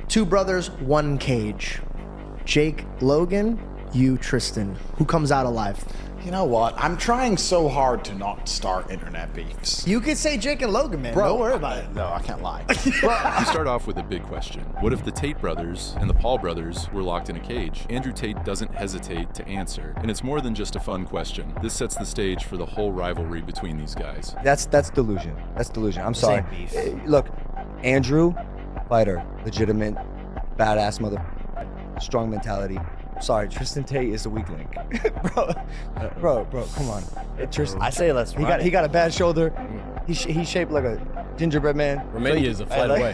Two brothers, one cage. Jake, Logan, you, Tristan. Who comes out alive? You know what? I'm trying so hard to not start internet beefs. You could say Jake and Logan, man. Bro, Don't worry about it. No, I can't lie. We start off with a big question. What if the Tate brothers and the Paul brothers were locked in a cage? Andrew Tate doesn't hesitate to answer, and it's more than just a fun question. This sets the stage for the whole rivalry between these guys. That's delusion. That's delusion. I'm sorry. Look, Andrew, fighter, legitimate, badass mother, strong mentality. Sorry, Tristan Tate is a weak link. bro, come on. Tristan, I say let's run he got a bad shoulder. He's shaped like a gingerbread man. Romania is a flight away.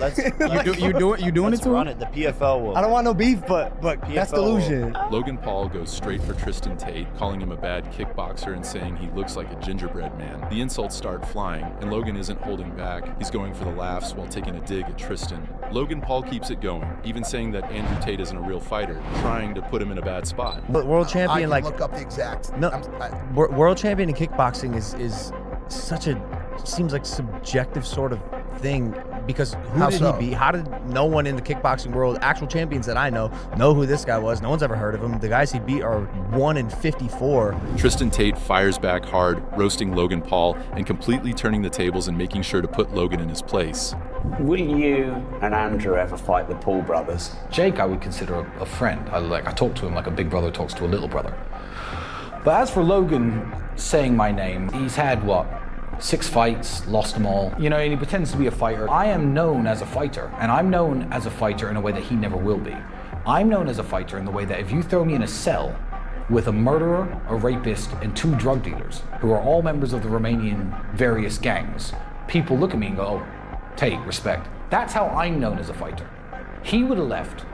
You doing it to run it. The PFL will. I don't want no beef, but that's delusion. Logan Paul goes straight for Tristan Tate, calling him a bad kickboxer and saying he looks like a gingerbread man. The insults start flying, and Logan isn't holding back. He's going for the laughs while taking a dig at Tristan. Logan Paul keeps it going, even saying that Andrew Tate isn't a real fighter, trying to put him in a bad spot. World champion, I can look up the exact. World champion in kickboxing is such a seems like subjective sort of thing, because who did he beat? How did no one in the kickboxing world, actual champions that I know who this guy was? No one's ever heard of him. The guys he beat are 1 in 54. Tristan Tate fires back hard, roasting Logan Paul and completely turning the tables and making sure to put Logan in his place. Will you and Andrew ever fight the Paul brothers? Jake, I would consider a friend. I talk to him like a big brother talks to a little brother. But as for Logan saying my name, he's had 6 fights, lost them all. And he pretends to be a fighter. I am known as a fighter, and I'm known as a fighter in a way that he never will be. I'm known as a fighter in the way that if you throw me in a cell with a murderer, a rapist, and 2 drug dealers, who are all members of the Romanian various gangs, people look at me and go, oh, Tate, respect. That's how I'm known as a fighter. He would have left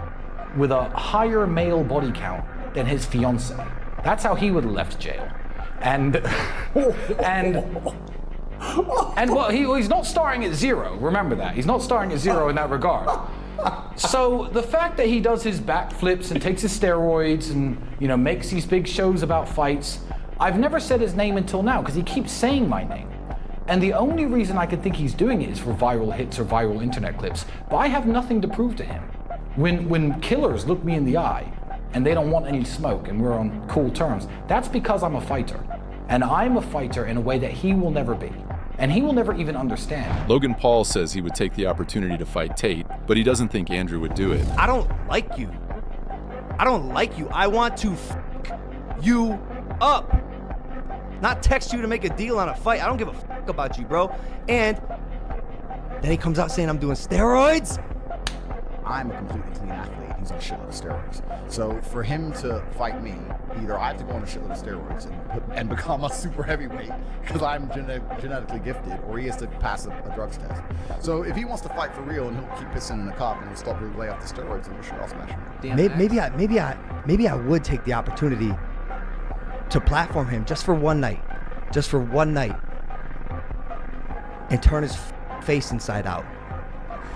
with a higher male body count than his fiance. That's how he would have left jail. And he's not starting at 0. Remember that. He's not starting at 0 in that regard. So the fact that he does his backflips and takes his steroids and makes these big shows about fights, I've never said his name until now because he keeps saying my name. And the only reason I can think he's doing it is for viral hits or viral internet clips. But I have nothing to prove to him. When killers look me in the eye and they don't want any smoke and we're on cool terms, that's because I'm a fighter. And I'm a fighter in a way that he will never be. And he will never even understand. Logan Paul says he would take the opportunity to fight Tate, but he doesn't think Andrew would do it. I don't like you. I want to f you up. Not text you to make a deal on a fight. I don't give a f about you, bro. And then he comes out saying I'm doing steroids. I'm a completely clean athlete. He's on a shitload of steroids. So for him to fight me, either I have to go on a shitload of steroids and become a super heavyweight because I'm genetically gifted, or he has to pass a drugs test. So if he wants to fight for real and he'll keep pissing in the cup and he'll stop really lay off the steroids, then sure, I'll smash him. Maybe I would take the opportunity to platform him just for one night, and turn his face inside out.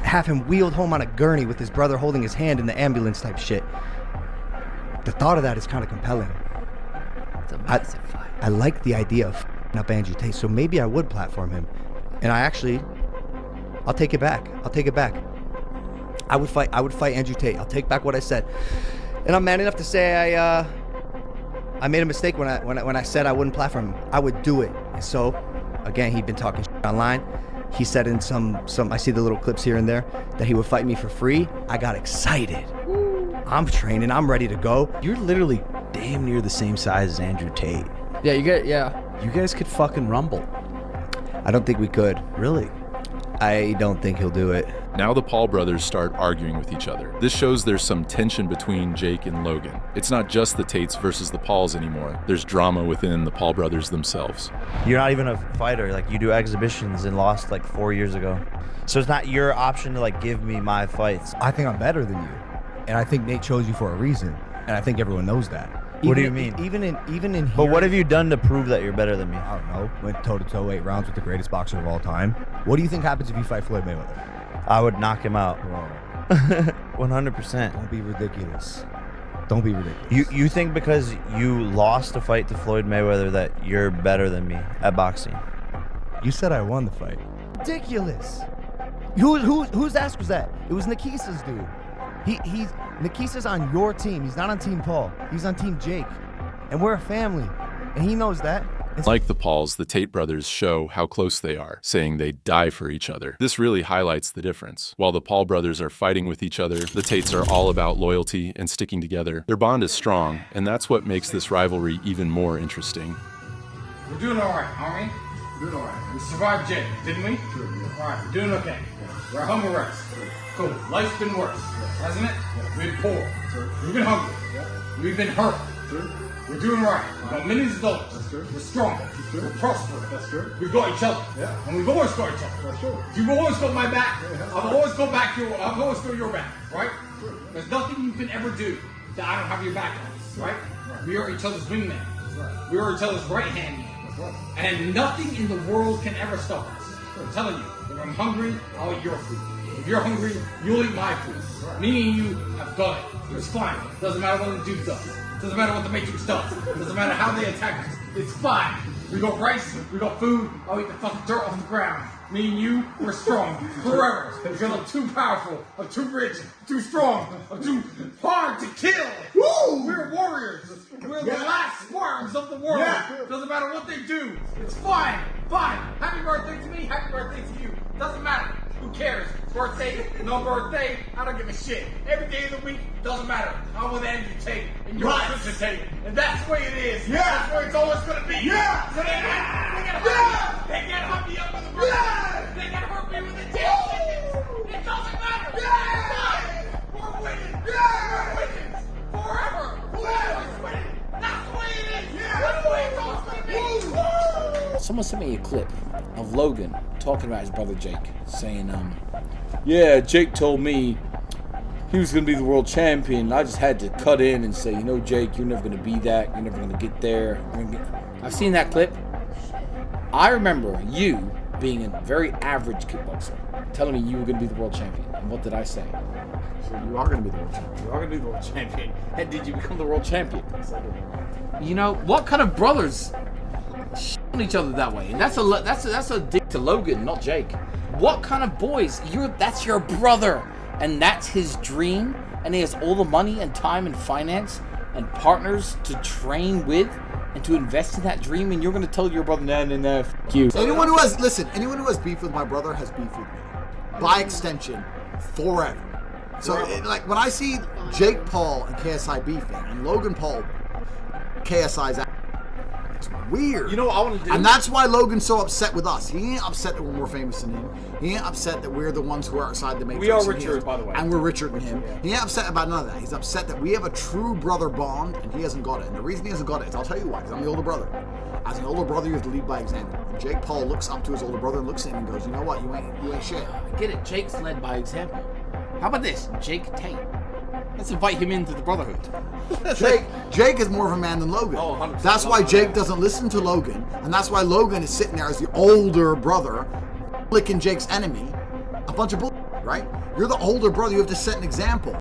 Have him wheeled home on a gurney with his brother holding his hand in the ambulance type shit. The thought of that is kind of compelling. It's a massive fight. I like the idea of f***ing up Andrew Tate, so maybe I would platform him. And I'll take it back. I would fight Andrew Tate. I'll take back what I said. And I'm man enough to say I made a mistake when I said I wouldn't platform him. I would do it. And so, again, he'd been talking shit online. He said in some I see the little clips here and there that he would fight me for free. I got excited. I'm training. I'm ready to go. You're literally damn near the same size as Andrew Tate. Yeah. You guys could fucking rumble. I don't think we could. Really? I don't think he'll do it. Now the Paul brothers start arguing with each other. This shows there's some tension between Jake and Logan. It's not just the Tates versus the Pauls anymore. There's drama within the Paul brothers themselves. You're not even a fighter. You do exhibitions and lost 4 years ago. So it's not your option to give me my fights. I think I'm better than you. And I think Nate chose you for a reason. And I think everyone knows that. What do you mean? Even in But what have you done to prove that you're better than me? I don't know. Went toe-to-toe 8 rounds with the greatest boxer of all time. What do you think happens if you fight Floyd Mayweather? I would knock him out. 100%. Don't be ridiculous. You think because you lost a fight to Floyd Mayweather that you're better than me at boxing? You said I won the fight. Ridiculous. Whose ass was that? It was Nikisa's dude. He's Nikisa's on your team. He's not on Team Paul. He's on Team Jake. And we're a family. And he knows that. Like the Pauls, the Tate brothers show how close they are, saying they'd die for each other. This really highlights the difference. While the Paul brothers are fighting with each other, the Tates are all about loyalty and sticking together. Their bond is strong, and that's what makes this rivalry even more interesting. We're doing all right, aren't we? Doing all right. We survived Jake, didn't we? Sure, yeah. All right, we're doing okay. We're at home arrest. Cool. Life's been worse, hasn't it? We've been poor. We've been hungry. We've been hurt. We're doing all right. We've got millions of dollars. We're strong. We're prosperous. We've got each other. And we've always got each other. You've always got my back. I've always got your back, right? There's nothing you can ever do that I don't have your back on, right? We are each other's wingman. We are each other's right-hand man. And nothing in the world can ever stop us. I'm telling you, if I'm hungry, I'll eat your food. If you're hungry, you'll eat my food. Me and you have got it. It's fine. Doesn't matter what the Duke does. Doesn't matter what the Matrix does. Doesn't matter how they attack us. It's fine. We got rice. We got food. I'll eat the fucking dirt off the ground. Me and you, we're strong forever. Because I'm too powerful. I'm too rich. Too strong. I'm too hard to kill. Woo! We're warriors. We're the last Spartans of the world. Doesn't matter what they do. It's fine. Fine. Happy birthday to me. Happy birthday to you. Doesn't matter. Who cares? Birthday, no birthday, I don't give a shit. Every day of the week, doesn't matter. I'm with Andrew Tate, and you're with Tristan Tate. And that's the way it is. That's the way it's always going to be. So they can hurt me up with a birthday. They can hurt me with a damn ticket. It doesn't matter. We're winning. We're winning. Forever. We're always winning. That's the way it is. That's the way it's always going to be. Someone sent me a clip of Logan talking about his brother Jake, saying, yeah, Jake told me he was going to be the world champion. I just had to cut in and say, you know, Jake, you're never going to be that. You're never going to get there. I've seen that clip. I remember you being a very average kickboxer, telling me you were going to be the world champion. And what did I say? So you are going to be the world champion. You are going to be the world champion. And did you become the world champion? You know, what kind of brothers on each other that way? And that's a dig to Logan, not Jake. What kind of boys? That's your brother, and that's his dream, and he has all the money and time and finance and partners to train with and to invest in that dream, and you're going to tell your brother, nah, fuck you. Anyone who has beef with my brother has beef with me. By extension, forever. So, like, when I see Jake Paul and KSI beefing, and Logan Paul, KSI's out, it's weird. You know what I want to do? And that's why Logan's so upset with us. He ain't upset that we're more famous than him. He ain't upset that we're the ones who are outside the Matrix. We are richer, by the way. And we're richer than him. He ain't upset about none of that. He's upset that we have a true brother bond, and he hasn't got it. And the reason he hasn't got it is, I'll tell you why, because I'm the older brother. As an older brother, you have to lead by example. And Jake Paul looks up to his older brother and looks at him and goes, you know what, you ain't shit. I get it. Jake's led by example. How about this? Jake Tate. Let's invite him into the brotherhood. Jake is more of a man than Logan. Oh, 100%. That's why Jake doesn't listen to Logan, and that's why Logan is sitting there as the older brother, licking Jake's enemy. A bunch of bull, right? You're the older brother. You have to set an example.